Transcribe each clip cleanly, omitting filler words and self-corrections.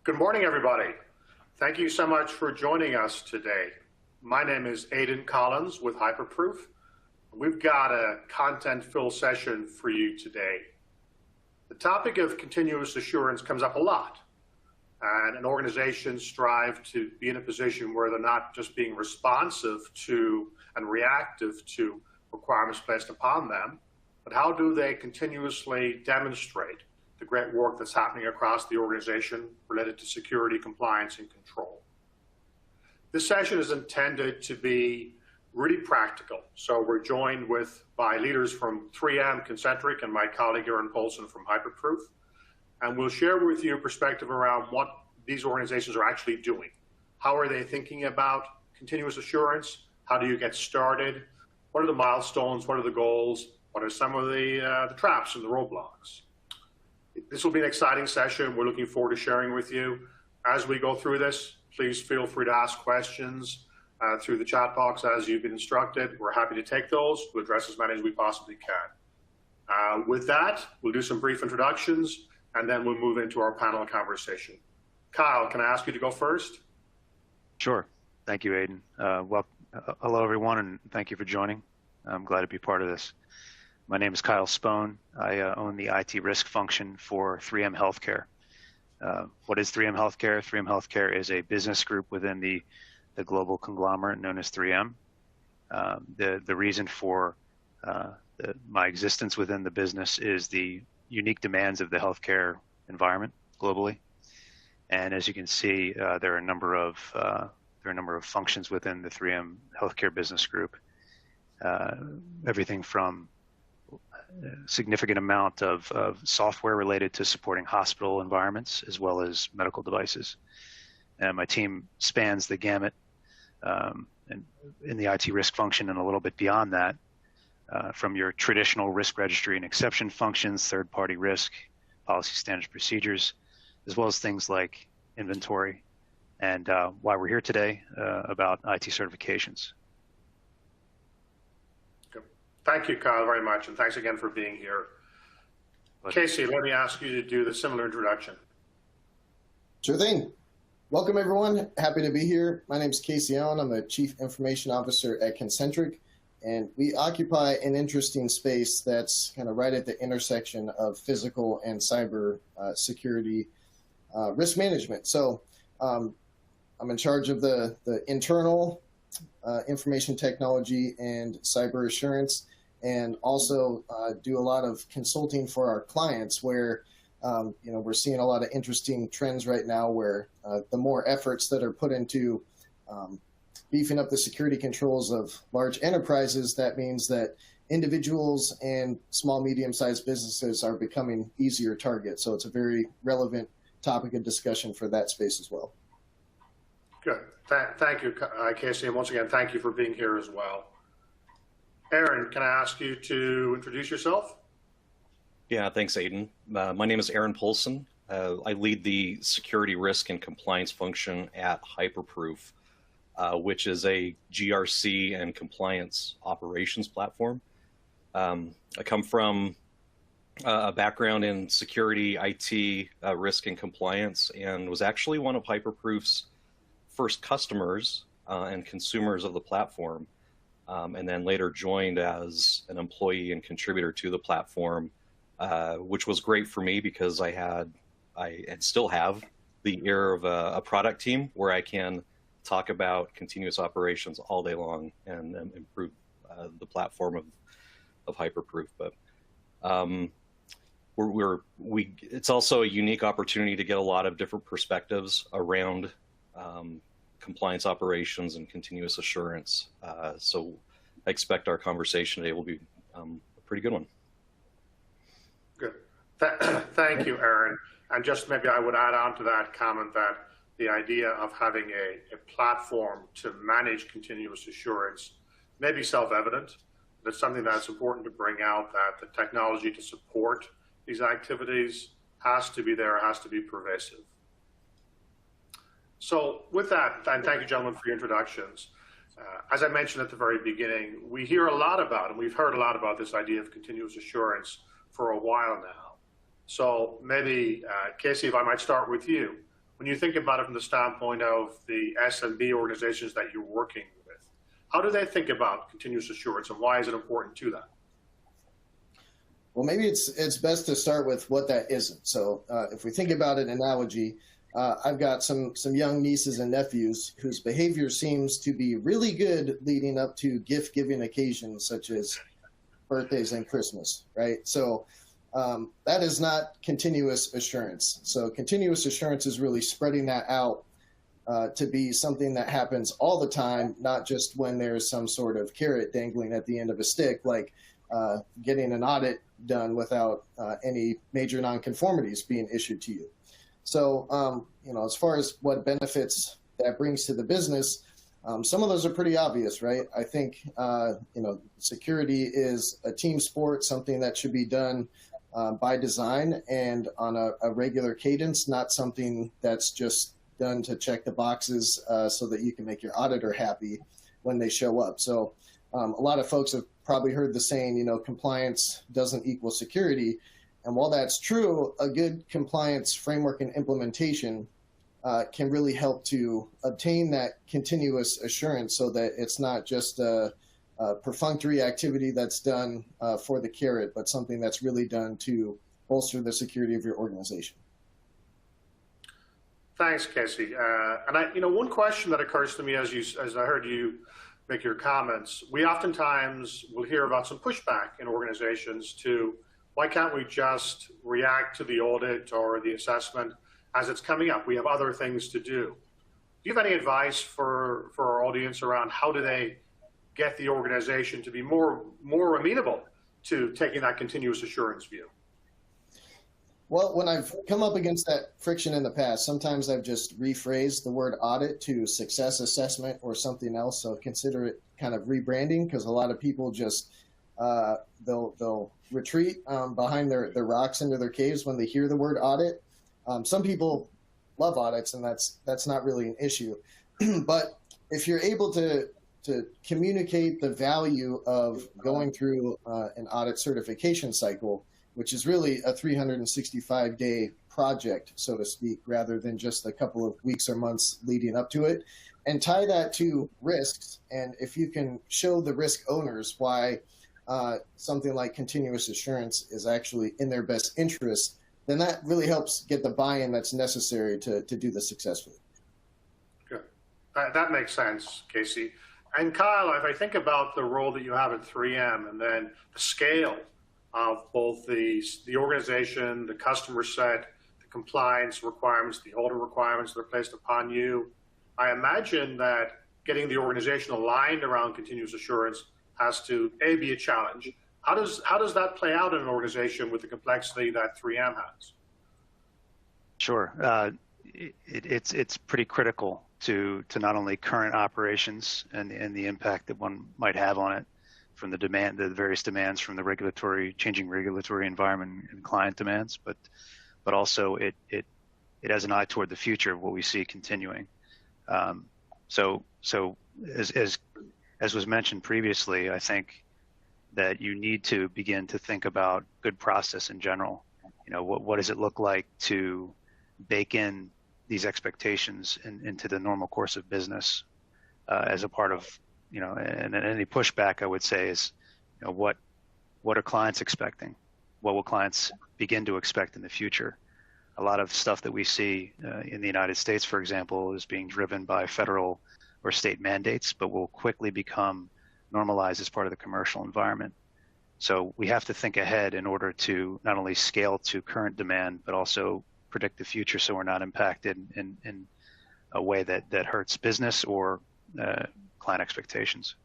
Good morning, everybody. Thank you so much for joining us today. My name is Aidan Collins with Hyperproof. We've got a content-filled session for you today. The topic of continuous assurance comes up a lot, and an organization strive to be in a position where they're not just being responsive to and reactive to requirements placed upon them, but how do they continuously demonstrate the great work that's happening across the organization related to security, compliance, and control. This session is intended to be really practical. So we're joined by leaders from 3M, Concentric, and my colleague Aaron Polson from Hyperproof. And we'll share with you a perspective around what these organizations are actually doing. How are they thinking about continuous assurance? How do you get started? What are the milestones? What are the goals? What are some of the traps and the roadblocks? This will be an exciting session. We're looking forward to sharing with you. As we go through this, please feel free to ask questions through the chat box as you've been instructed. We're happy to take those. We'll address as many as we possibly can. With that, we'll do some brief introductions, and then we'll move into our panel conversation. Kyle, can I ask you to go first? Sure. Thank you, Aidan. Well, hello, everyone, and thank you for joining. I'm glad to be part of this. My name is Kyle Spohn. I own the IT risk function for 3M Healthcare. What is 3M Healthcare? 3M Healthcare is a business group within the global conglomerate known as 3M. The reason for my existence within the business is the unique demands of the healthcare environment globally. And as you can see, there are a number of functions within the 3M Healthcare business group. Everything from significant amount of software related to supporting hospital environments as well as medical devices. And my team spans the gamut and in the IT risk function and a little bit beyond that, from your traditional risk registry and exception functions, third-party risk, policy standards, procedures, as well as things like inventory and why we're here today about IT certifications. Thank you, Kyle, very much, and thanks again for being here. Casey, let me ask you to do the similar introduction. Sure thing. Welcome, everyone. Happy to be here. My name is Casey Allen. I'm the Chief Information Officer at Concentric, and we occupy an interesting space that's kind of right at the intersection of physical and cyber security risk management. So I'm in charge of the internal information technology and cyber assurance, and also do a lot of consulting for our clients where we're seeing a lot of interesting trends right now where the more efforts that are put into beefing up the security controls of large enterprises, that means that individuals and small, medium-sized businesses are becoming easier targets. So it's a very relevant topic of discussion for that space as well. Good. Thank you, Casey, and once again, thank you for being here as well. Aaron, can I ask you to introduce yourself? Yeah, thanks, Aidan. My name is Aaron Polson. I lead the security risk and compliance function at Hyperproof, which is a GRC and compliance operations platform. I come from a background in security, IT, risk and compliance, and was actually one of Hyperproof's first customers and consumers of the platform, and then later joined as an employee and contributor to the platform, which was great for me because I still have the ear of a product team where I can talk about continuous operations all day long and improve the platform of Hyperproof. But it's also a unique opportunity to get a lot of different perspectives around compliance operations and continuous assurance. So I expect our conversation today will be a pretty good one. Good. Thank you, Aaron. And just maybe I would add on to that comment that the idea of having a platform to manage continuous assurance may be self-evident. But it's something that's important to bring out, that the technology to support these activities has to be there, has to be pervasive. So with that, and thank you, gentlemen, for your introductions. As I mentioned at the very beginning, we hear a lot about, and we've heard a lot about this idea of continuous assurance for a while now. So maybe, Casey, if I might start with you, when you think about it from the standpoint of the SMB organizations that you're working with, how do they think about continuous assurance, and why is it important to them? Well, maybe it's best to start with what that isn't. So if we think about an analogy, I've got some young nieces and nephews whose behavior seems to be really good leading up to gift-giving occasions such as birthdays and Christmas, right? So that is not continuous assurance. So continuous assurance is really spreading that out to be something that happens all the time, not just when there's some sort of carrot dangling at the end of a stick, like getting an audit done without any major nonconformities being issued to you. So, as far as what benefits that brings to the business, some of those are pretty obvious, right? I think, security is a team sport, something that should be done by design and on a regular cadence, not something that's just done to check the boxes so that you can make your auditor happy when they show up. So a lot of folks have probably heard the saying, compliance doesn't equal security. And while that's true, a good compliance framework and implementation can really help to obtain that continuous assurance so that it's not just a perfunctory activity that's done for the carrot, but something that's really done to bolster the security of your organization. Thanks, Casey. And one question that occurs to me as I heard you make your comments, we oftentimes will hear about some pushback in organizations to why can't we just react to the audit or the assessment as it's coming up? We have other things to do. Do you have any advice for our audience around how do they get the organization to be more amenable to taking that continuous assurance view? Well, when I've come up against that friction in the past, sometimes I've just rephrased the word audit to success assessment or something else. So consider it kind of rebranding, because a lot of people just they'll retreat behind their rocks into their caves when they hear the word audit. Some people love audits, and that's not really an issue. But if you're able to communicate the value of going through an audit certification cycle, which is really a 365-day project, so to speak, rather than just a couple of weeks or months leading up to it, and tie that to risks. And if you can show the risk owners why something like continuous assurance is actually in their best interest, then that really helps get the buy-in that's necessary to do this successfully. Good. That makes sense, Casey. And Kyle, if I think about the role that you have at 3M and then the scale of both the organization, the customer set, the compliance requirements, the audit requirements that are placed upon you, I imagine that getting the organization aligned around continuous assurance has to, A, be a challenge. How does that play out in an organization with the complexity that 3M has? Sure. It's pretty critical to not only current operations and the impact that one might have on it from the various demands from the changing regulatory environment and client demands, but also it has an eye toward the future of what we see continuing. So as was mentioned previously, I think that you need to begin to think about good process in general. What does it look like to bake in these expectations into the normal course of business as a part of, and any pushback I would say is, what are clients expecting? What will clients begin to expect in the future? A lot of stuff that we see in the United States, for example, is being driven by federal or state mandates, but will quickly become normalized as part of the commercial environment. So we have to think ahead in order to not only scale to current demand, but also predict the future so we're not impacted in a way that hurts business or client expectations.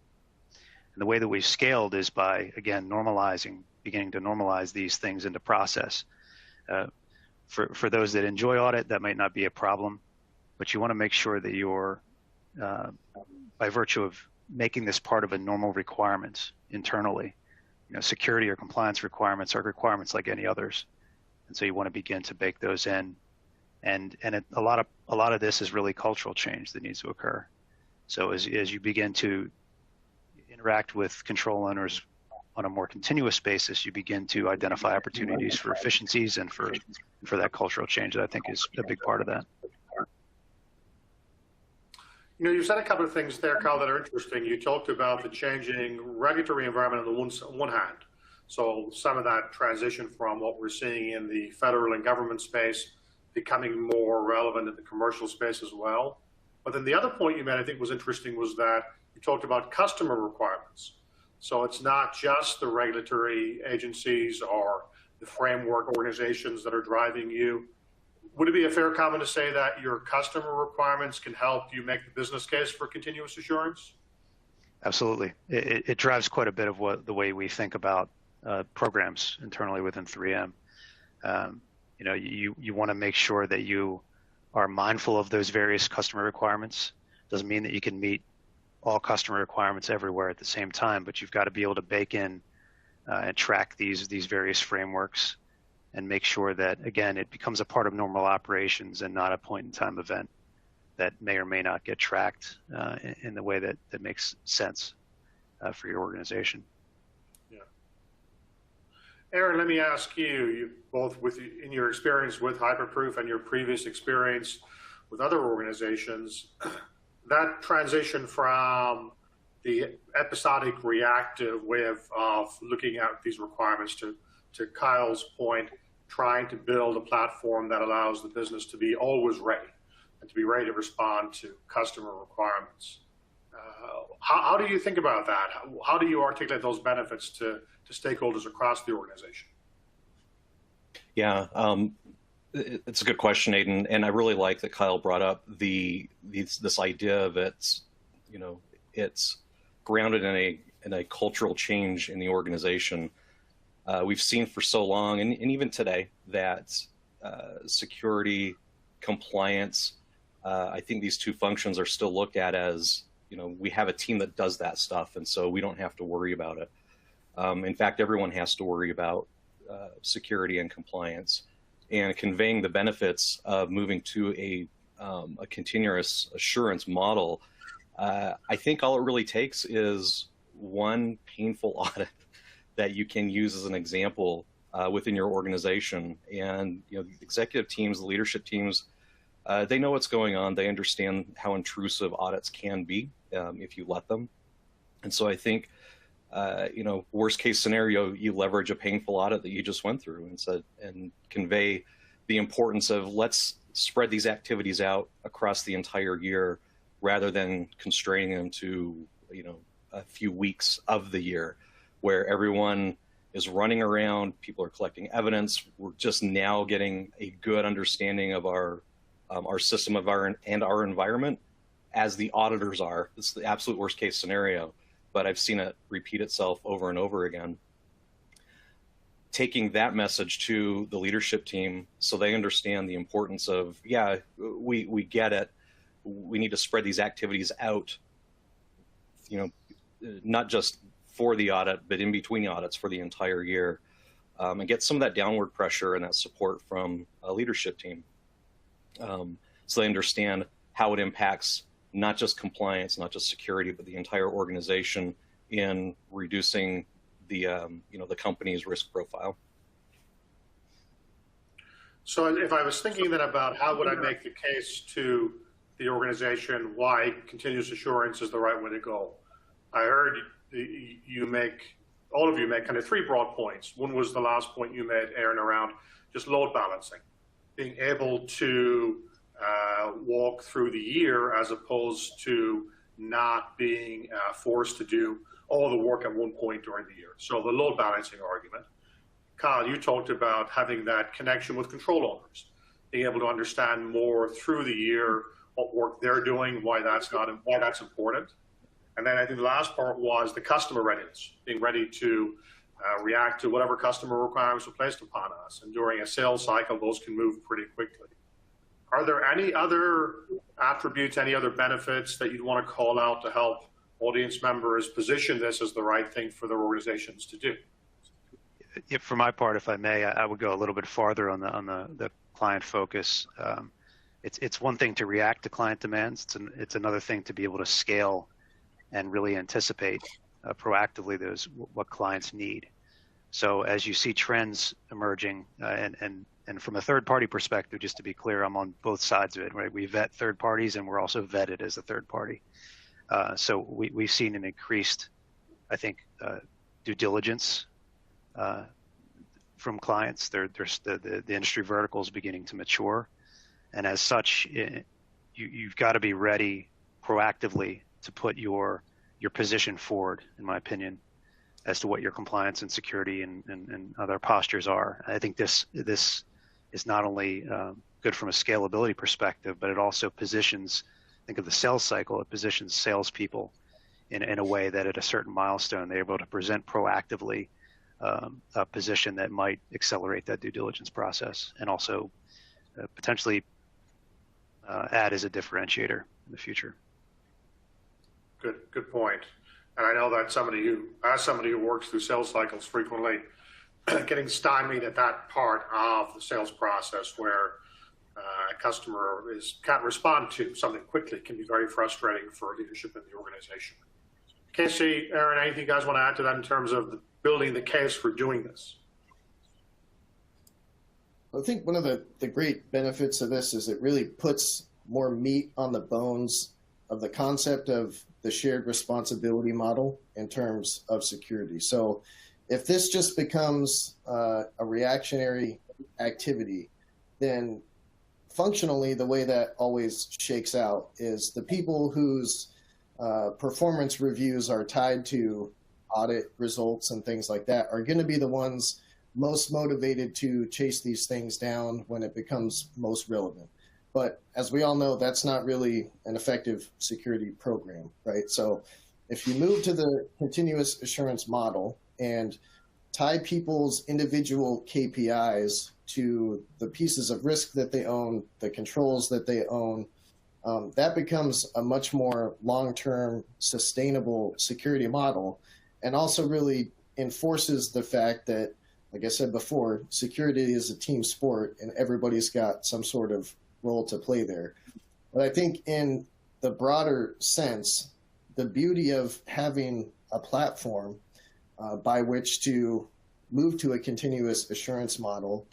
And the way that we've scaled is by, again, beginning to normalize these things into process. For those that enjoy audit, that might not be a problem, but you want to make sure that you're, by virtue of making this part of a normal requirement internally, security or compliance requirements are requirements like any others. And so you want to begin to bake those in. And a lot of this is really cultural change that needs to occur. So as you begin to interact with control owners on a more continuous basis, you begin to identify opportunities for efficiencies and for that cultural change that I think is a big part of that. You know, you said a couple of things there, Carl, that are interesting. You talked about the changing regulatory environment on the one hand. So some of that transition from what we're seeing in the federal and government space becoming more relevant in the commercial space as well. But then the other point you made, I think was interesting, was that you talked about customer requirements. So it's not just the regulatory agencies or the framework organizations that are driving you. Would it be a fair comment to say that your customer requirements can help you make the business case for continuous assurance? Absolutely. It drives quite a bit of the way we think about programs internally within 3M. You know, you want to make sure that you are mindful of those various customer requirements. Doesn't mean that you can meet all customer requirements everywhere at the same time, but you've got to be able to bake in and track these various frameworks and make sure that, again, it becomes a part of normal operations and not a point-in-time event that may or may not get tracked in the way that makes sense for your organization. Yeah. Aaron, let me ask you both in your experience with Hyperproof and your previous experience with other organizations, that transition from the episodic reactive way of looking at these requirements to Kyle's point, trying to build a platform that allows the business to be always ready and to be ready to respond to customer requirements. How do you think about that? How do you articulate those benefits to stakeholders across the organization? Yeah, it's a good question, Aiden, and I really like that Kyle brought up this idea of it's grounded in a cultural change in the organization. We've seen for so long, and even today, that security, compliance, I think these two functions are still looked at as, we have a team that does that stuff, and so we don't have to worry about it. In fact, everyone has to worry about security and compliance, and conveying the benefits of moving to a continuous assurance model. I think all it really takes is one painful audit that you can use as an example within your organization. And the executive teams, the leadership teams, they know what's going on. They understand how intrusive audits can be if you let them. And so I think, worst case scenario, you leverage a painful audit that you just went through and convey the importance of let's spread these activities out across the entire year rather than constraining them to, a few weeks of the year where everyone is running around, people are collecting evidence. We're just now getting a good understanding of our system and our environment as the auditors are. It's the absolute worst case scenario, but I've seen it repeat itself over and over again. Taking that message to the leadership team so they understand the importance of, we get it. We need to spread these activities out, not just for the audit, but in between audits for the entire year, and get some of that downward pressure and that support from a leadership team. So they understand how it impacts not just compliance, not just security, but the entire organization in reducing the company's risk profile. So if I was thinking then about how would I make the case to the organization why continuous assurance is the right way to go, I heard all of you make kind of three broad points. One was the last point you made, Aaron, around just load balancing, being able to walk through the year as opposed to not being forced to do all the work at one point during the year. So the load balancing argument. Kyle, you talked about having that connection with control owners, being able to understand more through the year what work they're doing, why that's important. And then I think the last part was the customer readiness, being ready to react to whatever customer requirements are placed upon us. And during a sales cycle, those can move pretty quickly. Are there any other attributes, any other benefits that you'd want to call out to help audience members position this as the right thing for their organizations to do? For my part, if I may, I would go a little bit farther on the client focus. It's one thing to react to client demands. It's another thing to be able to scale and really anticipate proactively what clients need. So as you see trends emerging, and from a third-party perspective, just to be clear, I'm on both sides of it, right? We vet third parties, and we're also vetted as a third party. So we've seen an increased, I think, due diligence from clients. There's the industry verticals beginning to mature, and as such, you've got to be ready proactively to put your position forward, in my opinion, as to what your compliance and security and other postures are. I think this is not only good from a scalability perspective, but it also positions, think of the sales cycle, it positions salespeople in a way that at a certain milestone, they're able to present proactively a position that might accelerate that due diligence process, and also potentially add as a differentiator in the future. Good point. And I know that as somebody who works through sales cycles frequently, getting stymied at that part of the sales process where a customer can't respond to something quickly can be very frustrating for leadership in the organization. Casey, Aaron, anything you guys want to add to that in terms of building the case for doing this? I think one of the great benefits of this is it really puts more meat on the bones of the concept of the shared responsibility model in terms of security. So if this just becomes a reactionary activity, then functionally the way that always shakes out is the people whose performance reviews are tied to audit results and things like that are going to be the ones most motivated to chase these things down when it becomes most relevant. But as we all know, that's not really an effective security program, right? So if you move to the continuous assurance model and tie people's individual KPIs to the pieces of risk that they own, the controls that they own, that becomes a much more long-term sustainable security model, and also really enforces the fact that, like I said before, security is a team sport and everybody's got some sort of role to play there. But I think in the broader sense, the beauty of having a platform by which to move to a continuous assurance model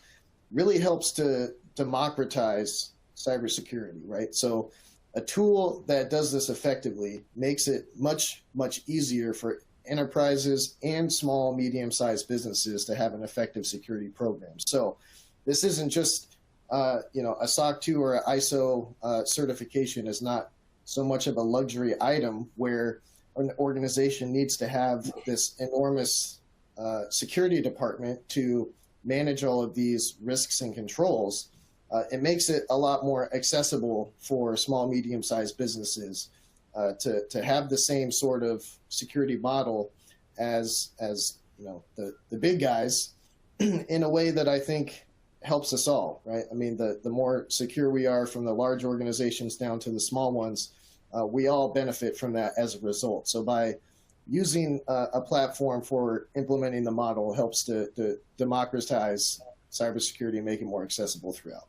really helps to democratize cybersecurity, right? So a tool that does this effectively makes it much, much easier for enterprises and small, medium-sized businesses to have an effective security program. So this isn't just, a SOC 2 or an ISO certification is not so much of a luxury item where an organization needs to have this enormous security department to manage all of these risks and controls. It makes it a lot more accessible for small, medium-sized businesses to have the same sort of security model as the big guys in a way that I think helps us all, right? I mean, the more secure we are from the large organizations down to the small ones, we all benefit from that as a result. So by using a platform for implementing the model helps to democratize cybersecurity and make it more accessible throughout.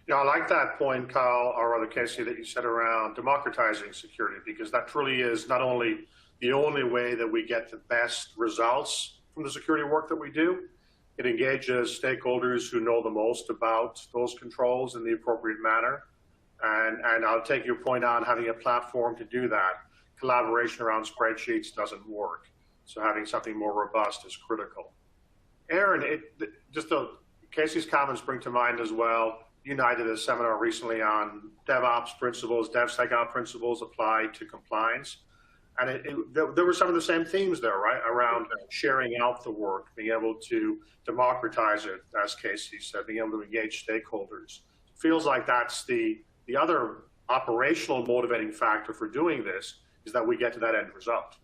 Yeah, I like that point, Kyle, or rather Casey, that you said around democratizing security, because that truly is not only the only way that we get the best results from the security work that we do, it engages stakeholders who know the most about those controls in the appropriate manner. And I'll take your point on having a platform to do that. Collaboration around spreadsheets doesn't work. So having something more robust is critical. Aaron, Casey's comments bring to mind as well. You and I did a seminar recently on DevOps principles, DevSecOps principles applied to compliance. And there were some of the same themes there, right? Around sharing out the work, being able to democratize it, as Casey said, being able to engage stakeholders. It feels like that's the other operational motivating factor for doing this, is that we get to that end result.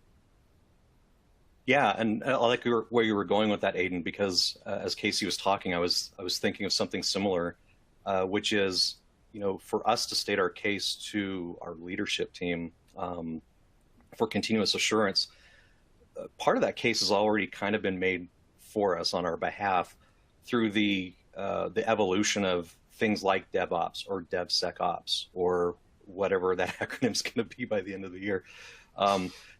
Yeah, and I like where you were going with that, Aidan, because as Casey was talking, I was thinking of something similar, which is, for us to state our case to our leadership team for continuous assurance, part of that case has already kind of been made for us on our behalf through the evolution of things like DevOps or DevSecOps or whatever that acronym's going to be by the end of the year.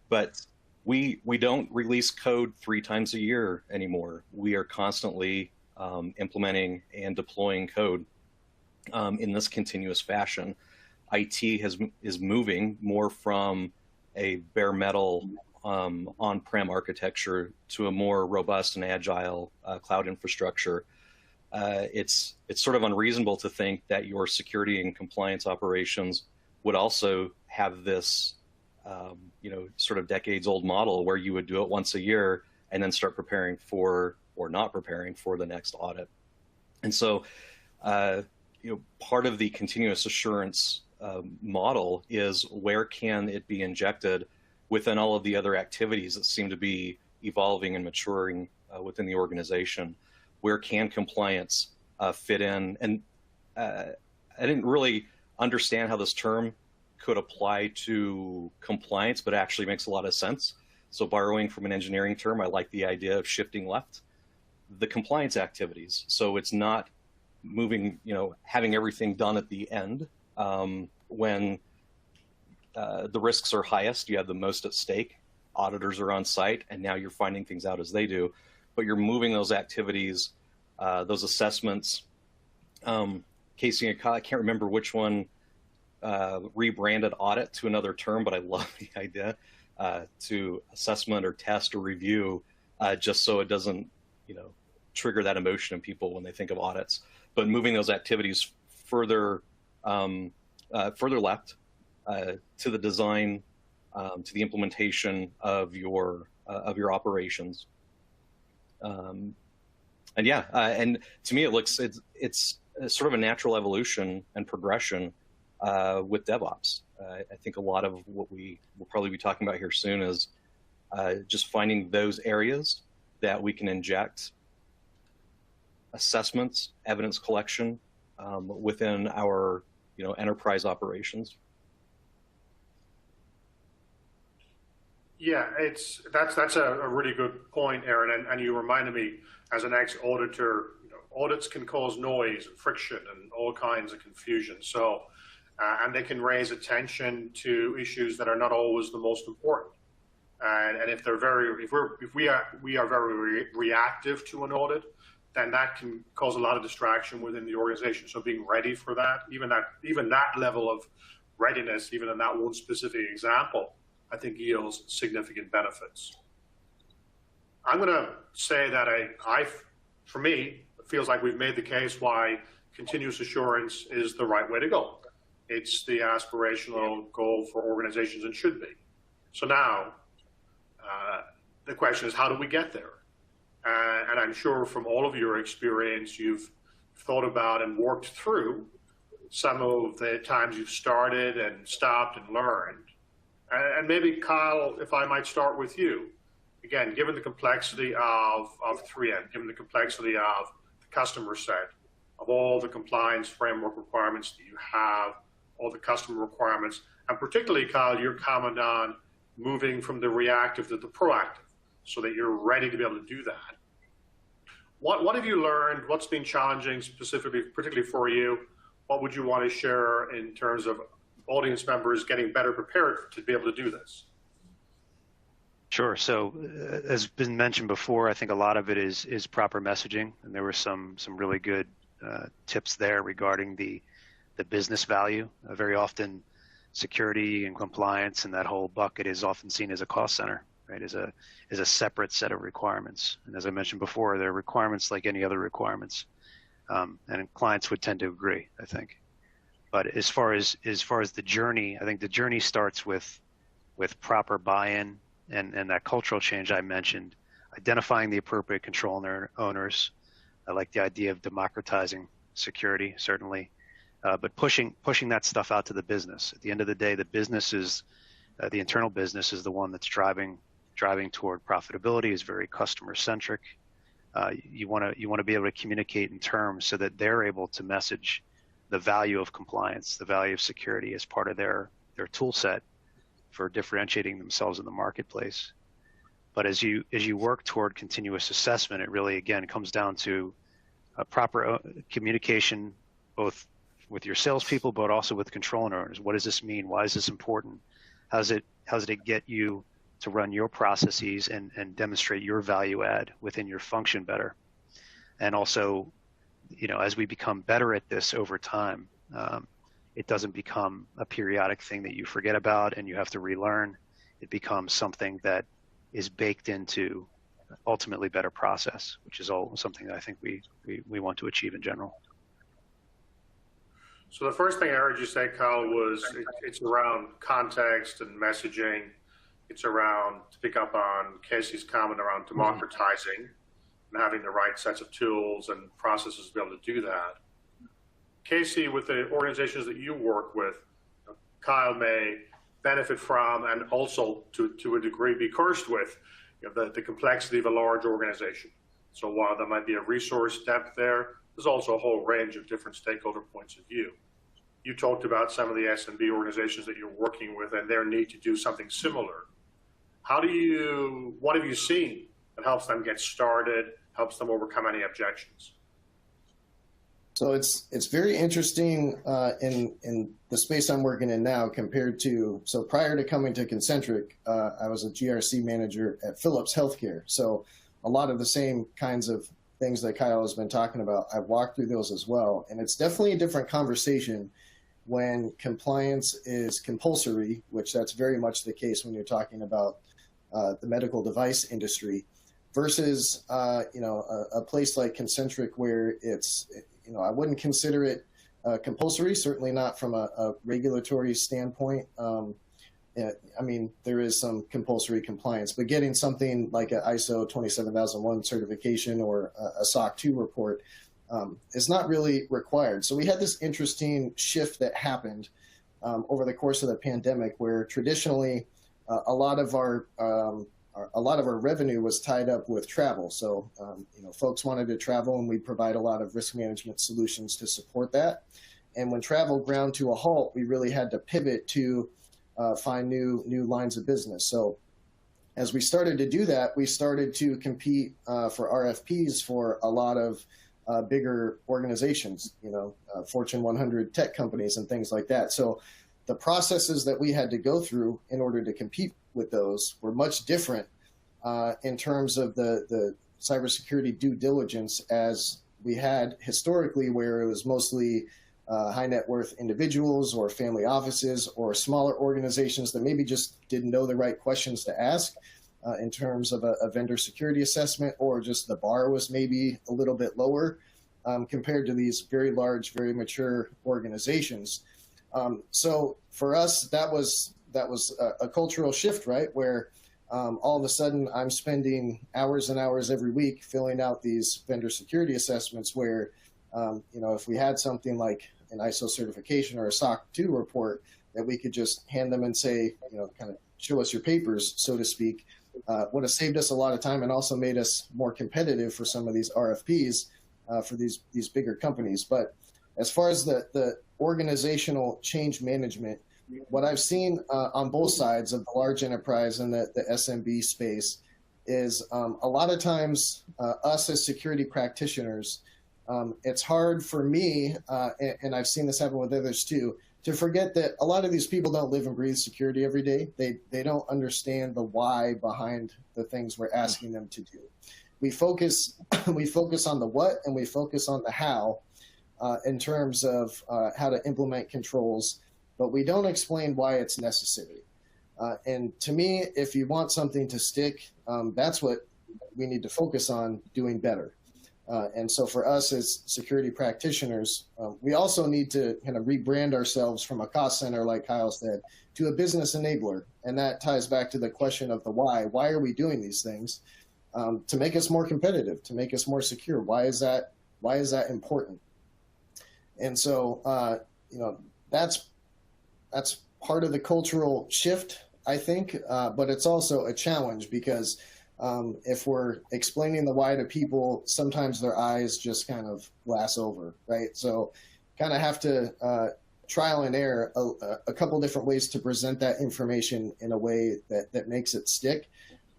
But We don't release code 3 times a year anymore. We are constantly implementing and deploying code in this continuous fashion. IT is moving more from a bare metal on-prem architecture to a more robust and agile cloud infrastructure. It's sort of unreasonable to think that your security and compliance operations would also have this sort of decades-old model where you would do it once a year and then start preparing for, or not preparing for, the next audit. And so, part of the continuous assurance model is where can it be injected within all of the other activities that seem to be evolving and maturing within the organization. Where can compliance fit in? And I didn't really understand how this term could apply to compliance, but it actually makes a lot of sense. So borrowing from an engineering term, I like the idea of shifting left. The compliance activities. So it's not moving, having everything done at the end when the risks are highest, you have the most at stake, auditors are on site, and now you're finding things out as they do. But you're moving those activities, those assessments. Casey and Kyle, I can't remember which one rebranded audit to another term, but I love the idea to assessment or test or review, just so it doesn't, trigger that emotion in people when they think of audits. But moving those activities further left to the design, to the implementation of your operations. And to me, it's sort of a natural evolution and progression with DevOps. I think a lot of what we will probably be talking about here soon is just finding those areas that we can inject assessments, evidence collection within our enterprise operations. Yeah, that's a really good point, Aaron, and you reminded me, as an ex-auditor, audits can cause noise, friction, and all kinds of confusion. So, and they can raise attention to issues that are not always the most important. And if we are very reactive to an audit, then that can cause a lot of distraction within the organization. So being ready for that, even that level of readiness, even in that one specific example, I think yields significant benefits. I'm going to say that for me, it feels like we've made the case why continuous assurance is the right way to go. It's the aspirational goal for organizations and should be. So now, the question is, how do we get there? And I'm sure from all of your experience, you've thought about and worked through some of the times you've started and stopped and learned. And maybe, Kyle, if I might start with you. Again, given the complexity of 3M, given the complexity of the customer set, of all the compliance framework requirements that you have, all the customer requirements, and particularly, Kyle, your comment on moving from the reactive to the proactive so that you're ready to be able to do that. What have you learned? What's been challenging specifically, particularly for you? What would you want to share in terms of audience members getting better prepared to be able to do this? Sure. So as been mentioned before, I think a lot of it is proper messaging, and there were some really good tips there regarding the business value. Very often, security and compliance and that whole bucket is often seen as a cost center, right? As a separate set of requirements. And as I mentioned before, they're requirements like any other requirements, and clients would tend to agree, I think. But as far as the journey, I think the journey starts with proper buy-in and that cultural change I mentioned, identifying the appropriate control owners. I like the idea of democratizing security, certainly, but pushing that stuff out to the business. At the end of the day, the business is the internal business is the one that's driving toward profitability. Is very customer centric. You want to be able to communicate in terms so that they're able to message the value of compliance, the value of security as part of their tool set for differentiating themselves in the marketplace. But as you work toward continuous assessment, it really, again, comes down to a proper communication, both with your salespeople, but also with control owners. What does this mean? Why is this important? How does it get you to run your processes and demonstrate your value add within your function better. And also, as we become better at this over time, it doesn't become a periodic thing that you forget about and you have to relearn. It becomes something that is baked into ultimately better process, which is all something that I think we want to achieve in general. So the first thing I heard you say, Kyle, was it's around context and messaging. It's around, to pick up on Casey's comment around democratizing and having the right sets of tools and processes to be able to do that. Casey, with the organizations that you work with, Kyle may benefit from and also to a degree be cursed with the complexity of a large organization. So while there might be a resource depth there, there's also a whole range of different stakeholder points of view. You talked about some of the SMB organizations that you're working with and their need to do something similar. What have you seen that helps them get started, helps them overcome any objections? So it's very interesting in the space I'm working in now compared to, so prior to coming to Concentric, I was a GRC manager at Philips Healthcare. So a lot of the same kinds of things that Kyle has been talking about, I've walked through those as well. And it's definitely a different conversation when compliance is compulsory, which that's very much the case when you're talking about the medical device industry, versus a place like Concentric where it's, I wouldn't consider it compulsory, certainly not from a regulatory standpoint. I mean, there is some compulsory compliance, but getting something like an ISO 27001 certification or a SOC 2 report is not really required. So we had this interesting shift that happened over the course of the pandemic, where traditionally a lot of our revenue was tied up with travel. So, folks wanted to travel and we provide a lot of risk management solutions to support that. And when travel ground to a halt, we really had to pivot to find new lines of business. So as we started to do that, we started to compete for RFPs for a lot of bigger organizations, Fortune 100 tech companies and things like that. So the processes that we had to go through in order to compete with those were much different in terms of the cybersecurity due diligence as we had historically, where it was mostly high net worth individuals or family offices or smaller organizations that maybe just didn't know the right questions to ask in terms of a vendor security assessment, or just the bar was maybe a little bit lower compared to these very large, very mature organizations. So for us, that was a cultural shift, right? Where all of a sudden I'm spending hours and hours every week filling out these vendor security assessments where, if we had something like an ISO certification or a SOC 2 report that we could just hand them and say, kind of show us your papers, so to speak, would have saved us a lot of time and also made us more competitive for some of these RFPs for these bigger companies. But as far as the organizational change management, what I've seen on both sides of the large enterprise and the SMB space is a lot of times us as security practitioners, it's hard for me, and I've seen this happen with others too, to forget that a lot of these people don't live and breathe security every day. They don't understand the why behind the things we're asking them to do. We focus on the what and we focus on the how in terms of how to implement controls, but we don't explain why it's necessary. And to me, if you want something to stick, that's what we need to focus on doing better. And so for us as security practitioners, we also need to kind of rebrand ourselves from a cost center, like Kyle said, to a business enabler. And that ties back to the question of the why. Why are we doing these things? To make us more competitive, to make us more secure. Why is that important? And so, that's part of the cultural shift, I think, but it's also a challenge because if we're explaining the why to people, sometimes their eyes just kind of glass over, right? So kind of have to trial and error a couple different ways to present that information in a way that makes it stick,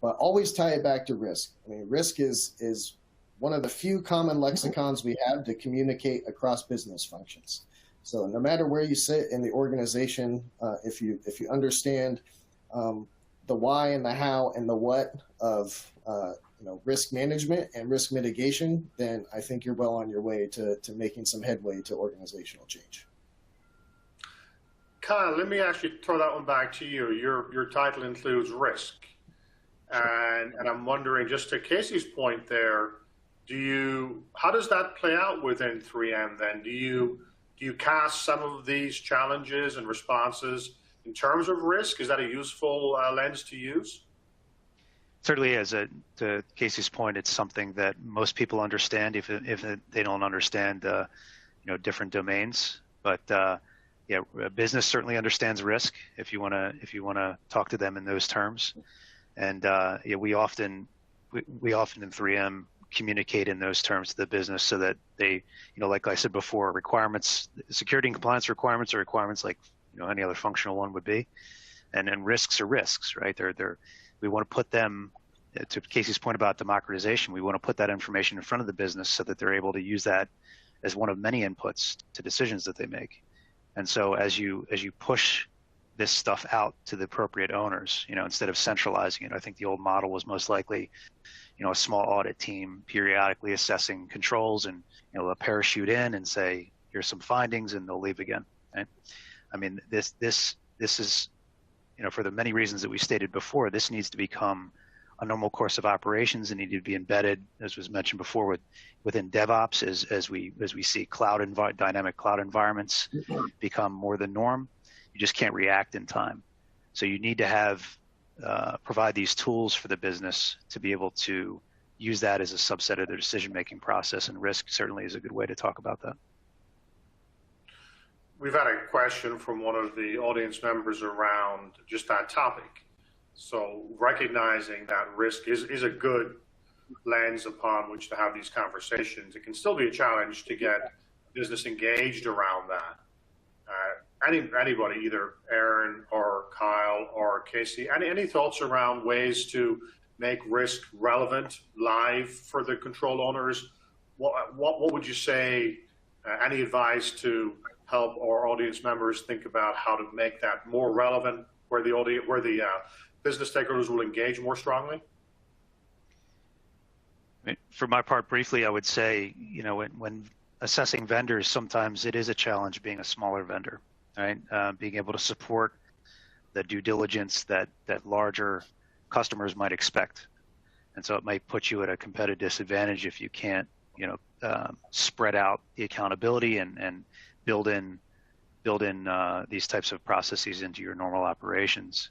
but always tie it back to risk. I mean, risk is one of the few common lexicons we have to communicate across business functions. So no matter where you sit in the organization, if you understand the why and the how and the what of risk management and risk mitigation, then I think you're well on your way to making some headway to organizational change. Kyle, let me actually throw that one back to you. Your title includes risk. And I'm wondering, just to Casey's point there, how does that play out within 3M then? Do you cast some of these challenges and responses in terms of risk? Is that a useful lens to use? Certainly is. To Casey's point, it's something that most people understand if they don't understand different domains. But yeah, business certainly understands risk if you want to talk to them in those terms. And yeah, we often in 3M communicate in those terms to the business so that they, like I said before, requirements, security and compliance requirements are requirements like any other functional one would be, and risks are risks, right? We want to put them, to Casey's point about democratization, we want to put that information in front of the business so that they're able to use that as one of many inputs to decisions that they make. And so as you push this stuff out to the appropriate owners, instead of centralizing it, I think the old model was most likely, a small audit team periodically assessing controls, and they'll parachute in and say, here's some findings, and they'll leave again. Right? I mean, this is, for the many reasons that we stated before, this needs to become a normal course of operations and need to be embedded, as was mentioned before, within DevOps as we see dynamic cloud environments become more the norm. You just can't react in time. So you need to provide these tools for the business to be able to use that as a subset of their decision-making process, and risk certainly is a good way to talk about that. We've had a question from one of the audience members around just that topic. So recognizing that risk is a good lens upon which to have these conversations. It can still be a challenge to get business engaged around that. Anybody, either Aaron or Kyle or Casey, any thoughts around ways to make risk relevant live for the control owners? What would you say, any advice to help our audience members think about how to make that more relevant, where the business stakeholders will engage more strongly? For my part, briefly, I would say, when assessing vendors, sometimes it is a challenge being a smaller vendor, right? Being able to support the due diligence that larger customers might expect. And so it might put you at a competitive disadvantage if you can't, spread out the accountability and build in these types of processes into your normal operations.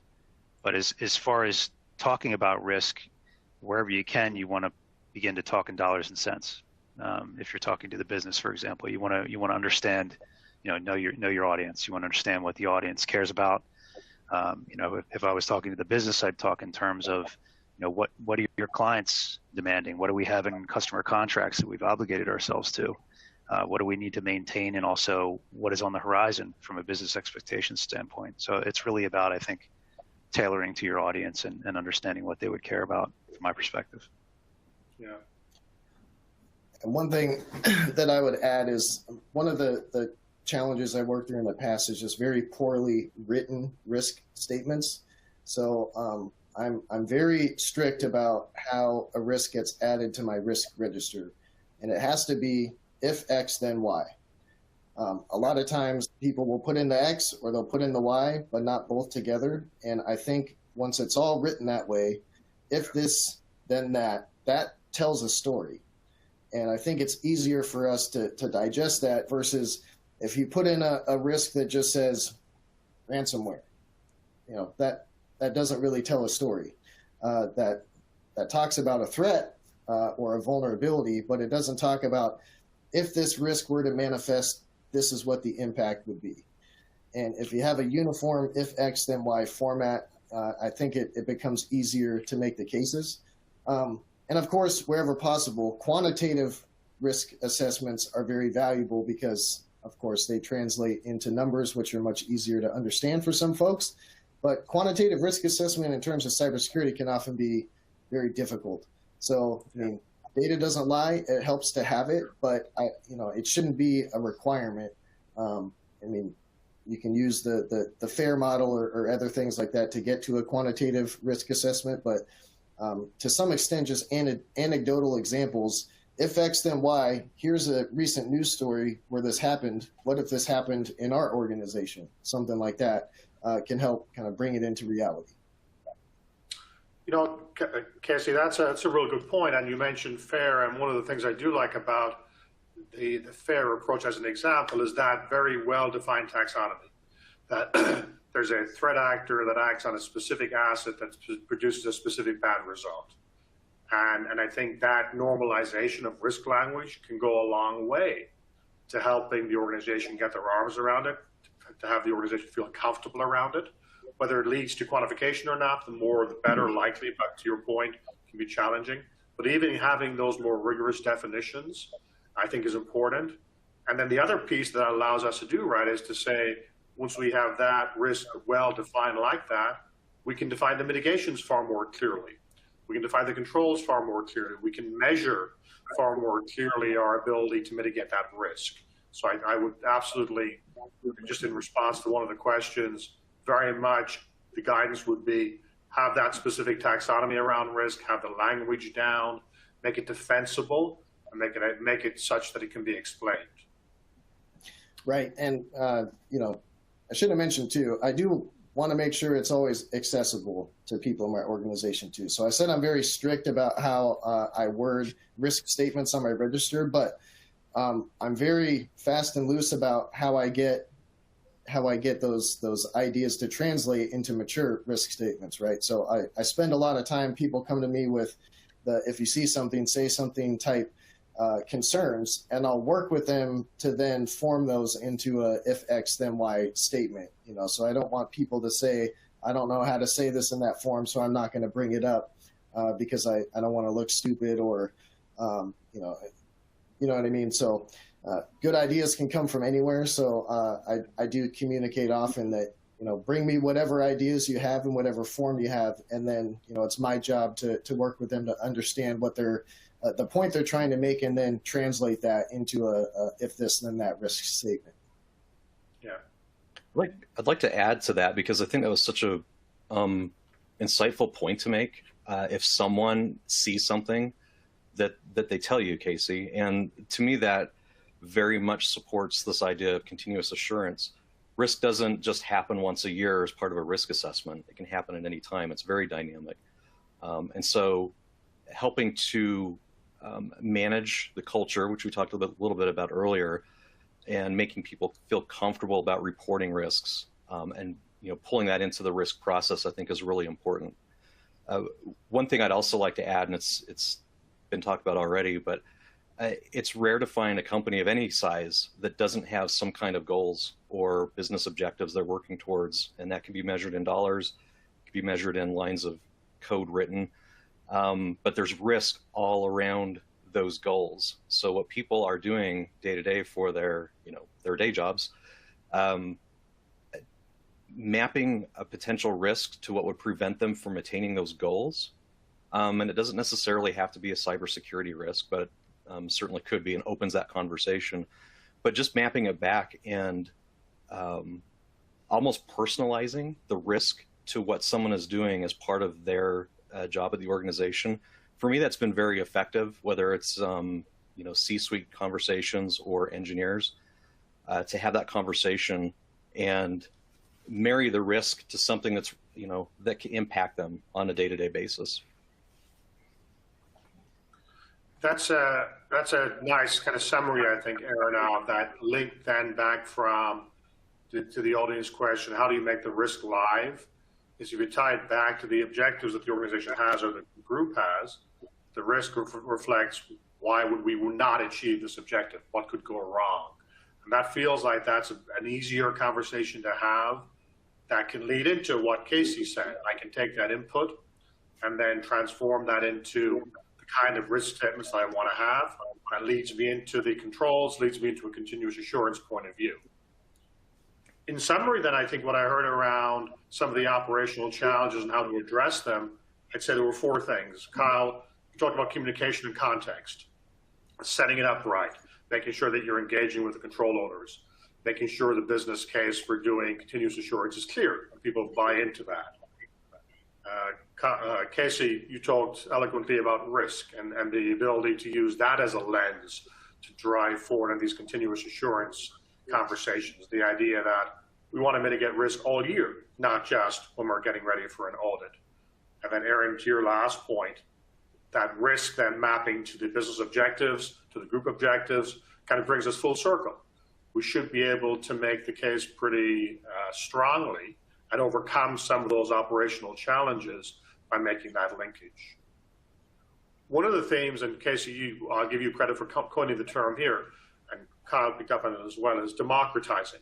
But as far as talking about risk, wherever you can, you want to begin to talk in dollars and cents. If you're talking to the business, for example, you want to understand, know your audience. You want to understand what the audience cares about. If I was talking to the business, I'd talk in terms of, what are your clients demanding? What do we have in customer contracts that we've obligated ourselves to? What do we need to maintain, and also what is on the horizon from a business expectation standpoint? So it's really about, I think, tailoring to your audience and understanding what they would care about from my perspective. Yeah. And one thing that I would add is one of the challenges I worked through in the past is just very poorly written risk statements. So I'm very strict about how a risk gets added to my risk register, and it has to be if X, then Y. A lot of times people will put in the X or they'll put in the Y, but not both together. And I think once it's all written that way, if this, then that tells a story. And I think it's easier for us to digest that versus if you put in a risk that just says ransomware, that doesn't really tell a story. That talks about a threat or a vulnerability, but it doesn't talk about if this risk were to manifest, this is what the impact would be. And if you have a uniform if X then Y format, I think it becomes easier to make the cases. And of course, wherever possible, quantitative risk assessments are very valuable because, of course, they translate into numbers, which are much easier to understand for some folks. But quantitative risk assessment in terms of cybersecurity can often be very difficult. So, data doesn't lie. It helps to have it, but it shouldn't be a requirement. you can use the FAIR model or other things like that to get to a quantitative risk assessment. But to some extent, just anecdotal examples. If X, then Y. Here's a recent news story where this happened. What if this happened in our organization? Something like that can help kind of bring it into reality. You know, Casey, that's a real good point. And you mentioned FAIR, and one of the things I do like about the FAIR approach as an example is that very well-defined taxonomy. That there's a threat actor that acts on a specific asset that produces a specific bad result. And I think that normalization of risk language can go a long way to helping the organization get their arms around it, to have the organization feel comfortable around it. Whether it leads to quantification or not, the more the better likely, but to your point, can be challenging. But even having those more rigorous definitions, I think is important. And then the other piece that allows us to do right is to say, once we have that risk well defined like that, we can define the mitigations far more clearly. We can define the controls far more clearly. We can measure far more clearly our ability to mitigate that risk. So I would absolutely, just in response to one of the questions, very much the guidance would be have that specific taxonomy around risk, have the language down, make it defensible, and make it such that it can be explained. Right, and you know, I should have mentioned too, I do want to make sure it's always accessible to people in my organization too. So I said I'm very strict about how I word risk statements on my register, but I'm very fast and loose about how I get those ideas to translate into mature risk statements, right? So I spend a lot of time, people come to me with the if you see something, say something type concerns, and I'll work with them to then form those into a if X then Y statement. You know, so I don't want people to say, I don't know how to say this in that form, so I'm not going to bring it up because I don't want to look stupid or you know what I mean. So good ideas can come from anywhere. So I do communicate often that, you know, bring me whatever ideas you have in whatever form you have, and then, you know, it's my job to work with them to understand what they're the point they're trying to make, and then translate that into a if this then that risk statement. Yeah, I'd like to add to that, because I think that was such a insightful point to make. If someone sees something that they tell you, Casey, and to me that very much supports this idea of continuous assurance. Risk doesn't just happen once a year as part of a risk assessment. It can happen at any time. It's very dynamic. And so helping to manage the culture, which we talked a little bit about earlier, and making people feel comfortable about reporting risks and, you know, pulling that into the risk process, I think is really important. One thing I'd also like to add, and it's been talked about already, but it's rare to find a company of any size that doesn't have some kind of goals or business objectives they're working towards, and that can be measured in dollars, it can be measured in lines of code written, but there's risk all around those goals. So what people are doing day to day for their day jobs, mapping a potential risk to what would prevent them from attaining those goals, and it doesn't necessarily have to be a cybersecurity risk, but certainly could be, and opens that conversation. But just mapping it back and almost personalizing the risk to what someone is doing as part of their job at the organization. For me, that's been very effective, whether it's C-suite conversations or engineers, to have that conversation and marry the risk to something that's, you know, that can impact them on a day-to-day basis. That's a nice kind of summary, I think, Aaron, of that link then back from to the audience question, how do you make the risk live? Is if you tie it back to the objectives that the organization has or the group has, the risk reflects why would we not achieve this objective? What could go wrong? And that feels like that's an easier conversation to have that can lead into what Casey said. I can take that input and then transform that into the kind of risk statements that I want to have. That leads me into the controls, leads me into a continuous assurance point of view. In summary, then, I think what I heard around some of the operational challenges and how to address them, I'd say there were four things. Kyle, you talked about communication and context, setting it up right, making sure that you're engaging with the control owners, making sure the business case for doing continuous assurance is clear and people buy into that. Casey, you talked eloquently about risk and the ability to use that as a lens to drive forward in these continuous assurance conversations. The idea that we want to mitigate risk all year, not just when we're getting ready for an audit. And then Aaron, to your last point, that risk then mapping to the business objectives, to the group objectives, kind of brings us full circle. We should be able to make the case pretty strongly and overcome some of those operational challenges by making that linkage. One of the themes, and Casey, I'll give you credit for coining the term here, and Kyle picked up on it as well, is democratizing.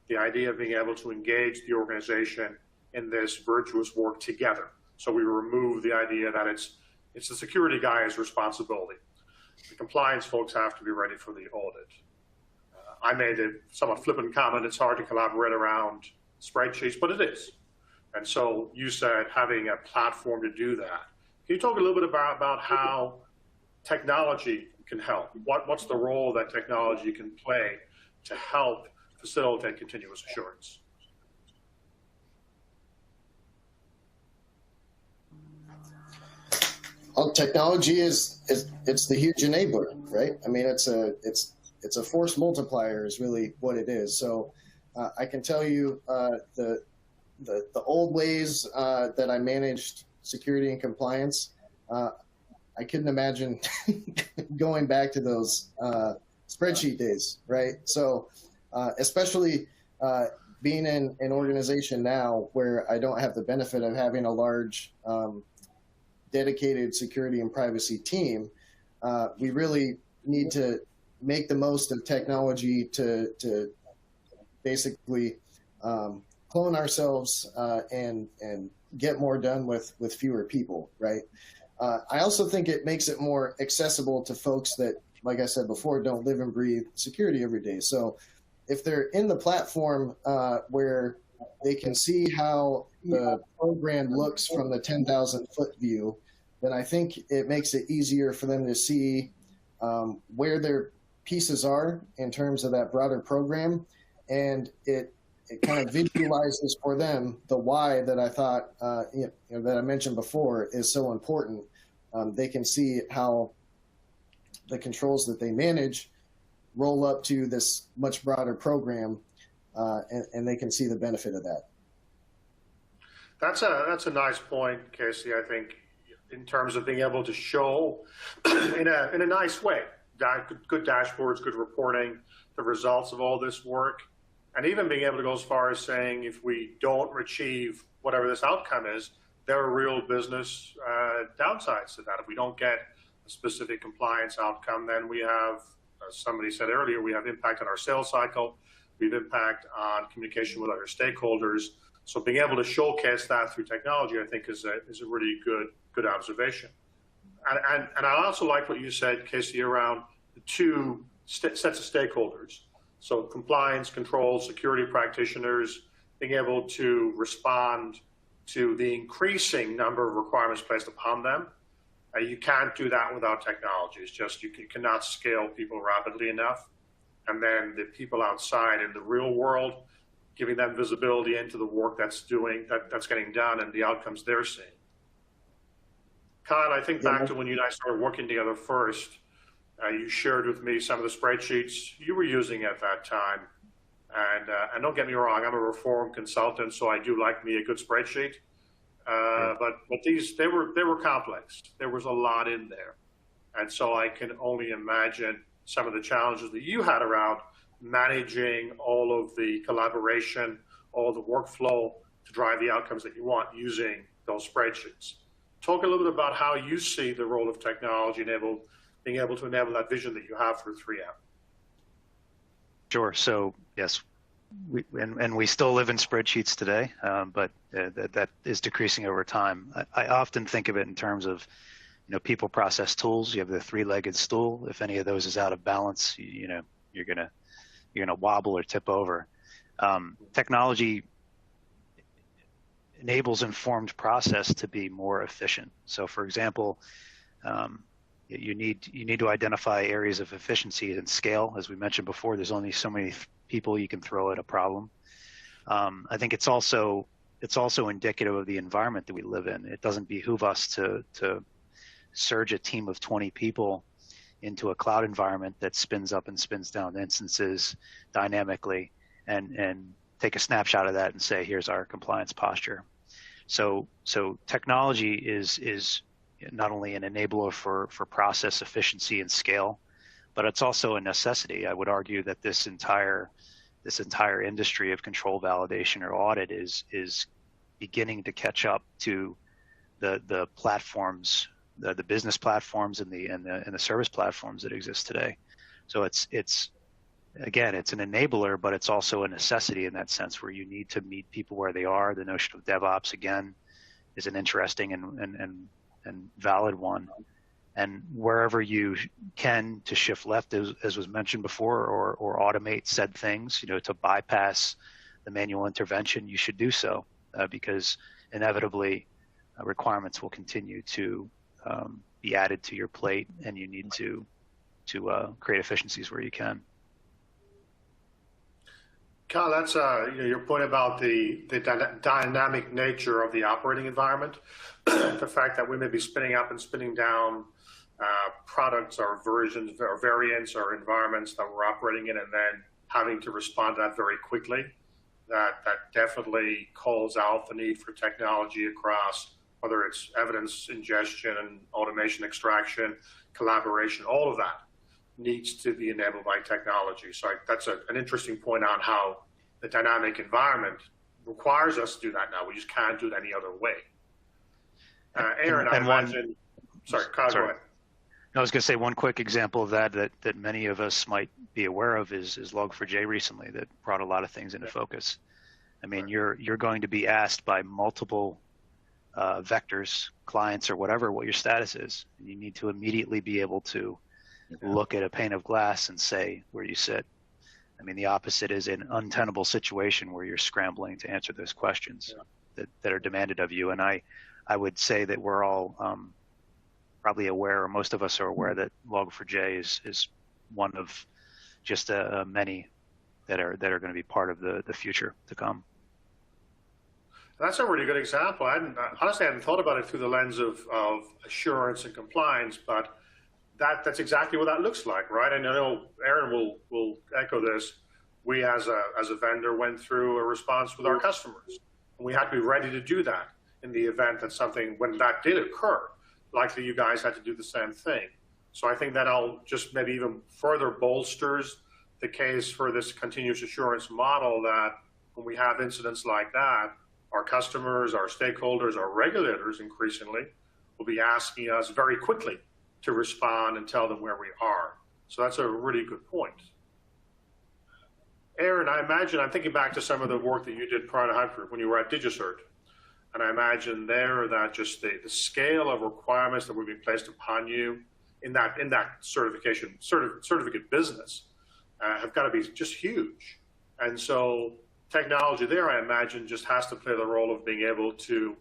The idea of being able to engage the organization in this virtuous work together. So we remove the idea that it's the security guy's responsibility. The compliance folks have to be ready for the audit. I made a somewhat flippant comment, it's hard to collaborate around spreadsheets, but it is. And so you said having a platform to do that. Can you talk a little bit about how technology can help? What's the role that technology can play to help facilitate continuous assurance? Well, technology it's the huge enabler, right? I mean, it's a force multiplier is really what it is. So I can tell you the old ways that I managed security and compliance, I couldn't imagine going back to those spreadsheet days, right? So especially being in an organization now where I don't have the benefit of having a large dedicated security and privacy team, we really need to make the most of technology to basically clone ourselves and get more done with fewer people, right? I also think it makes it more accessible to folks that, like I said before, don't live and breathe security every day. So if they're in the platform where they can see how the program looks from the 10,000-foot view, then I think it makes it easier for them to see where their pieces are in terms of that broader program, and it kind of visualizes for them the why that I thought that I mentioned before is so important. They can see how the controls that they manage roll up to this much broader program, and they can see the benefit of that. That's a nice point, Casey. I think in terms of being able to show in a nice way, good dashboards, good reporting, the results of all this work, and even being able to go as far as saying if we don't achieve whatever this outcome is, there are real business downsides to that. If we don't get a specific compliance outcome, then we have, as somebody said earlier, we have impact on our sales cycle, we have impact on communication with other stakeholders. So being able to showcase that through technology, I think, is a really good observation. And I also like what you said, Casey, around the two sets of stakeholders. So compliance, control, security practitioners, being able to respond to the increasing number of requirements placed upon them. You can't do that without technology. It's just you cannot scale people rapidly enough. And then the people outside in the real world, giving them visibility into the work that's getting done and the outcomes they're seeing. Kyle, I think back to when you and I started working together first, you shared with me some of the spreadsheets you were using at that time. And don't get me wrong, I'm a reform consultant, so I do like me a good spreadsheet. But they were complex. There was a lot in there. And so I can only imagine some of the challenges that you had around managing all of the collaboration, all the workflow to drive the outcomes that you want using those spreadsheets. Talk a little bit about how you see the role of technology being able to enable that vision that you have through 3M. Sure. So yes, we still live in spreadsheets today, but that is decreasing over time. I often think of it in terms of, people process tools. You have the three-legged stool. If any of those is out of balance, you're gonna wobble or tip over. Technology enables informed process to be more efficient. So, for example, You need to identify areas of efficiency and scale. As we mentioned before, there's only so many people you can throw at a problem. I think it's also indicative of the environment that we live in. It doesn't behoove us to surge a team of 20 people into a cloud environment that spins up and spins down instances dynamically and take a snapshot of that and say, here's our compliance posture. So technology is not only an enabler for process efficiency and scale, but it's also a necessity. I would argue that this entire industry of control validation or audit is beginning to catch up to the platforms, the business platforms and the service platforms that exist today. So it's again, it's an enabler, but it's also a necessity in that sense, where you need to meet people where they are. The notion of DevOps, again, is an interesting and valid one. And wherever you can to shift left, as was mentioned before, or automate said things, to bypass the manual intervention, you should do so, because inevitably requirements will continue to be added to your plate, and you need to create efficiencies where you can. Kyle, that's your point about the dynamic nature of the operating environment, the fact that we may be spinning up and spinning down products or versions or variants or environments that we're operating in, and then having to respond to that very quickly. That definitely calls out the need for technology across, whether it's evidence ingestion and automation extraction, collaboration, all of that needs to be enabled by technology. So that's an interesting point on how the dynamic environment requires us to do that now. We just can't do it any other way. Aaron, I imagine, sorry, Kyle, go ahead. I was going to say one quick example of that many of us might be aware of is Log4j recently, that brought a lot of things into focus. I mean, you're going to be asked by multiple vectors, clients, or whatever, what your status is. And you need to immediately be able to look at a pane of glass and say where you sit. I mean, the opposite is an untenable situation where you're scrambling to answer those questions that are demanded of you. And I would say that we're all probably aware, or most of us are aware, that Log4j is one of just many that are going to be part of the future to come. That's a really good example. Honestly, I hadn't thought about it through the lens of assurance and compliance, but that's exactly what that looks like, right? And I know Aaron will echo this. We as a vendor went through a response with our customers, and we had to be ready to do that in the event that something, when that did occur, likely you guys had to do the same thing. So I think that'll just maybe even further bolsters the case for this continuous assurance model, that when we have incidents like that, our customers, our stakeholders, our regulators increasingly will be asking us very quickly to respond and tell them where we are. So that's a really good point. Aaron, I imagine, I'm thinking back to some of the work that you did prior to Hyperproof when you were at DigiCert. And I imagine there that just the scale of requirements that would be placed upon you in that certificate business have got to be just huge. And so technology there, I imagine, just has to play the role of being able to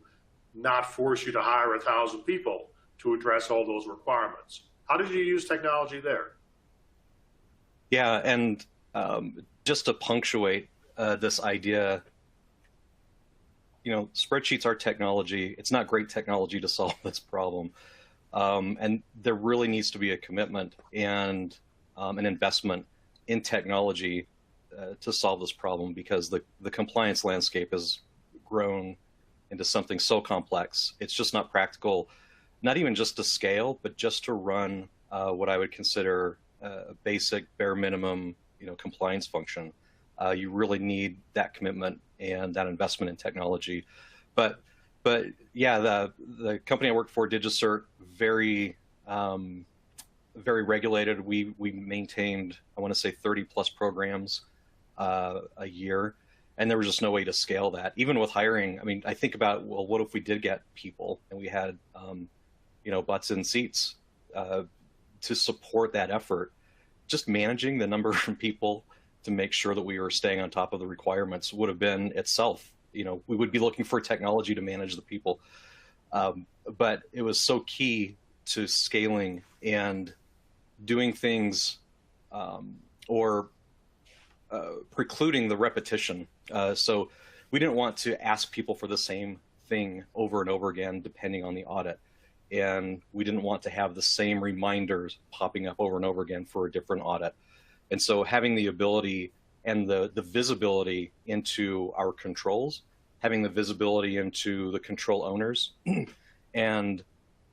not force you to hire 1,000 people to address all those requirements. How did you use technology there? Yeah, and just to punctuate this idea, spreadsheets are technology. It's not great technology to solve this problem. And there really needs to be a commitment and an investment in technology to solve this problem, because the compliance landscape has grown into something so complex. It's just not practical, not even just to scale, but just to run what I would consider a basic bare minimum, compliance function. You really need that commitment and that investment in technology. But yeah, the company I worked for, DigiCert, very regulated. We maintained, I want to say, 30 plus programs a year, and there was just no way to scale that. Even with hiring, I mean, I think about, well, what if we did get people and we had butts in seats to support that effort? Just managing the number of people to make sure that we were staying on top of the requirements would have been itself, we would be looking for technology to manage the people. But it was so key to scaling and doing things or precluding the repetition. So we didn't want to ask people for the same thing over and over again, depending on the audit. And we didn't want to have the same reminders popping up over and over again for a different audit. And so having the ability and the visibility into our controls, having the visibility into the control owners, and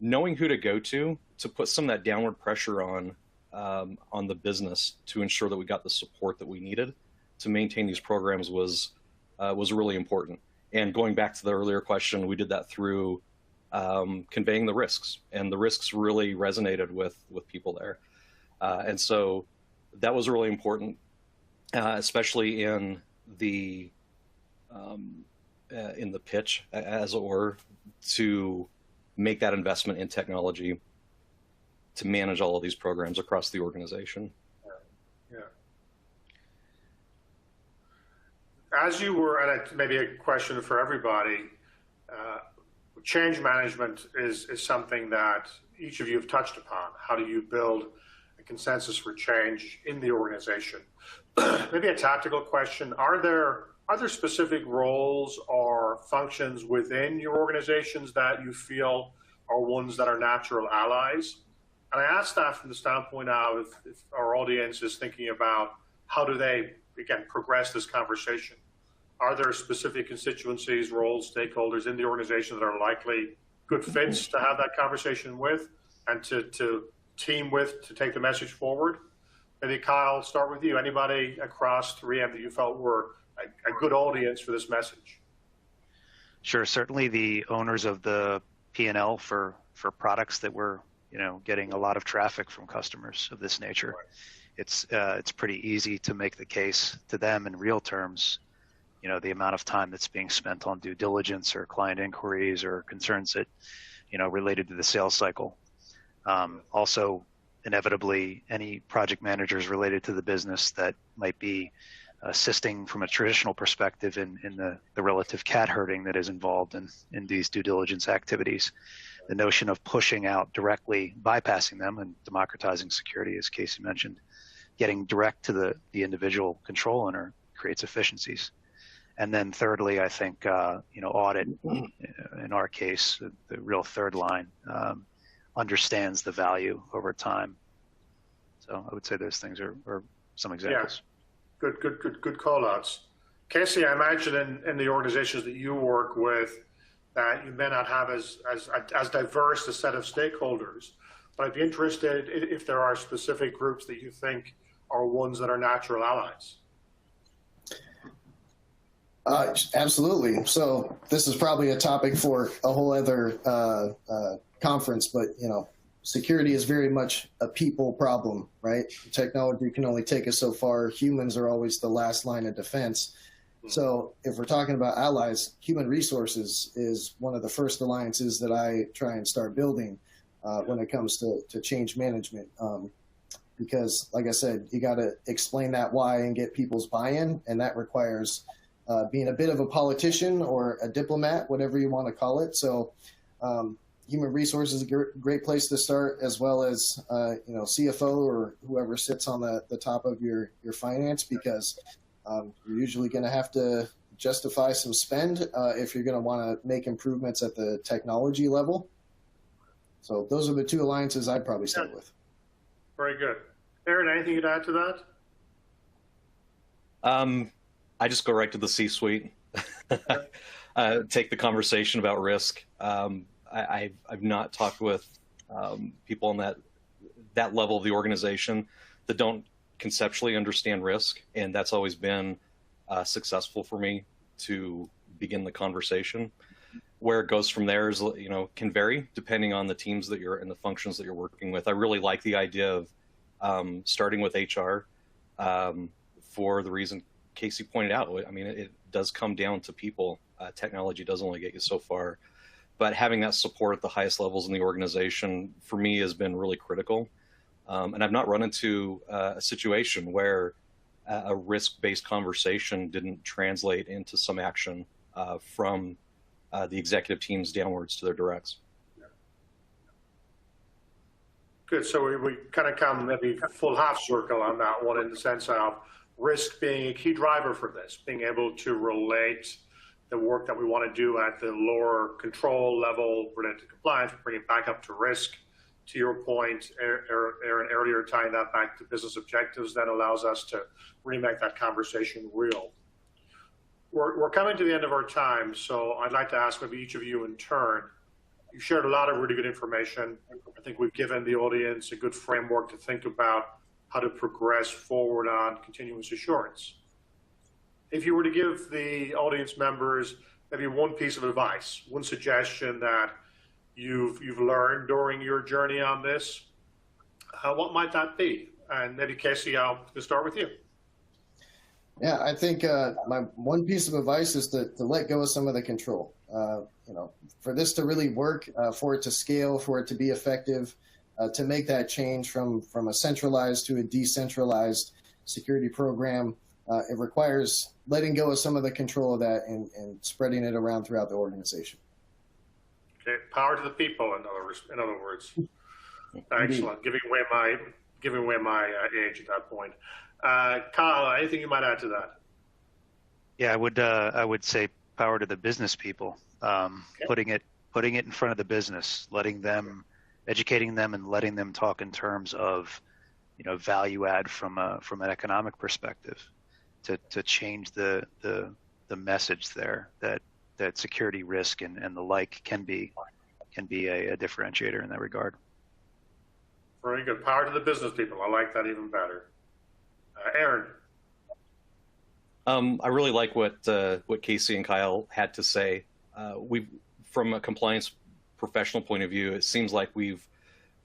knowing who to go to put some of that downward pressure on the business to ensure that we got the support that we needed to maintain these programs was really important. And going back to the earlier question, we did that through conveying the risks, and the risks really resonated with people there. And so that was really important, especially in the pitch, as it were, to make that investment in technology to manage all of these programs across the organization. Yeah. As you were, and maybe a question for everybody, change management is something that each of you have touched upon. How do you build a consensus for change in the organization? Maybe a tactical question. Are there specific roles or functions within your organizations that you feel are ones that are natural allies? And I ask that from the standpoint of if our audience is thinking about how do they, again, progress this conversation. Are there specific constituencies, roles, stakeholders in the organization that are likely good fits to have that conversation with and to team with to take the message forward? Maybe Kyle, start with you. Anybody across 3M that you felt were a good audience for this message? Sure. Certainly the owners of the P&L for products that were, getting a lot of traffic from customers of this nature. Right. It's pretty easy to make the case to them in real terms, the amount of time that's being spent on due diligence or client inquiries or concerns that, related to the sales cycle. Also, inevitably, any project managers related to the business that might be assisting from a traditional perspective in the relative cat herding that is involved in these due diligence activities. The notion of pushing out directly, bypassing them and democratizing security, as Casey mentioned, getting direct to the individual control owner creates efficiencies. And then thirdly, I think, audit, in our case, the real third line, understands the value over time. So I would say those things are some examples. Yeah. Good call outs. Casey, I imagine in the organizations that you work with that you may not have as diverse a set of stakeholders, but I'd be interested if there are specific groups that you think are ones that are natural allies. Absolutely. So this is probably a topic for a whole other conference, but security is very much a people problem, right? Technology can only take us so far. Humans are always the last line of defense. So if we're talking about allies, human resources is one of the first alliances that I try and start building when it comes to change management. Because like I said, you got to explain that why and get people's buy-in, and that requires being a bit of a politician or a diplomat, whatever you want to call it. So human resources is a great place to start, as well as CFO or whoever sits on the top of your finance, because you're usually going to have to justify some spend if you're going to want to make improvements at the technology level. So those are the two alliances I'd probably start with. Very good. Aaron, anything you'd add to that? I just go right to the C-suite. Take the conversation about risk. I've not talked with people on that level of the organization that don't conceptually understand risk, and that's always been successful for me to begin the conversation. Where it goes from there is, can vary depending on the teams that you're and the functions that you're working with. I really like the idea of starting with HR for the reason Casey pointed out. I mean, it does come down to people. Technology does only get you so far, but having that support at the highest levels in the organization for me has been really critical. And I've not run into a situation where a risk-based conversation didn't translate into some action from the executive teams downwards to their directs. Good. So we kind of come maybe full half circle on that one in the sense of risk being a key driver for this, being able to relate the work that we want to do at the lower control level related to compliance, bring it back up to risk. To your point, Aaron, earlier, tying that back to business objectives, that allows us to really make that conversation real. We're coming to the end of our time, so I'd like to ask maybe each of you in turn. You shared a lot of really good information. I think we've given the audience a good framework to think about how to progress forward on continuous assurance. If you were to give the audience members maybe one piece of advice, one suggestion that you've learned during your journey on this, what might that be? And maybe Casey, I'll start with you. Yeah, I think my one piece of advice is to let go of some of the control. For this to really work, for it to scale, for it to be effective, to make that change from a centralized to a decentralized security program, it requires letting go of some of the control of that and spreading it around throughout the organization. Okay, power to the people. In other words, excellent. Giving away my age at that point. Kyle, anything you might add to that? Yeah, I would say power to the business people. Putting it in front of the business, educating them, and letting them talk in terms of, value add from an economic perspective, to change the message there that security risk and the like can be a differentiator in that regard. Very good. Power to the business people. I like that even better. Aaron. I really like what Casey and Kyle had to say. From a compliance professional point of view, it seems like we've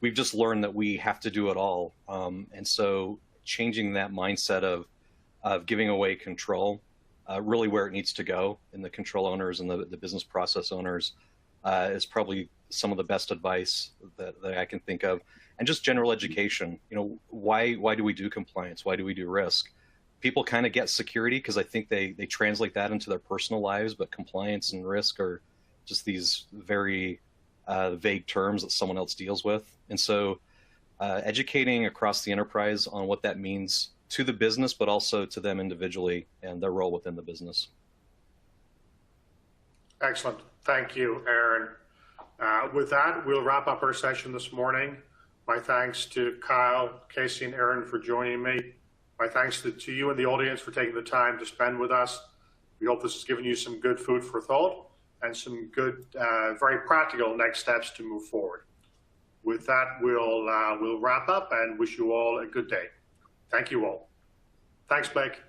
just learned that we have to do it all, and so changing that mindset of giving away control, really where it needs to go in the control owners and the business process owners, is probably some of the best advice that I can think of. And just general education. Why do we do compliance? Why do we do risk? People kind of get security because I think they translate that into their personal lives, but compliance and risk are just these very vague terms that someone else deals with. And so educating across the enterprise on what that means to the business, but also to them individually and their role within the business. Excellent. Thank you, Aaron. With that, we'll wrap up our session this morning. My thanks to Kyle, Casey, and Aaron for joining me. My thanks to you and the audience for taking the time to spend with us. We hope this has given you some good food for thought and some good, very practical next steps to move forward. With that, we'll wrap up and wish you all a good day. Thank you all. Thanks, Blake.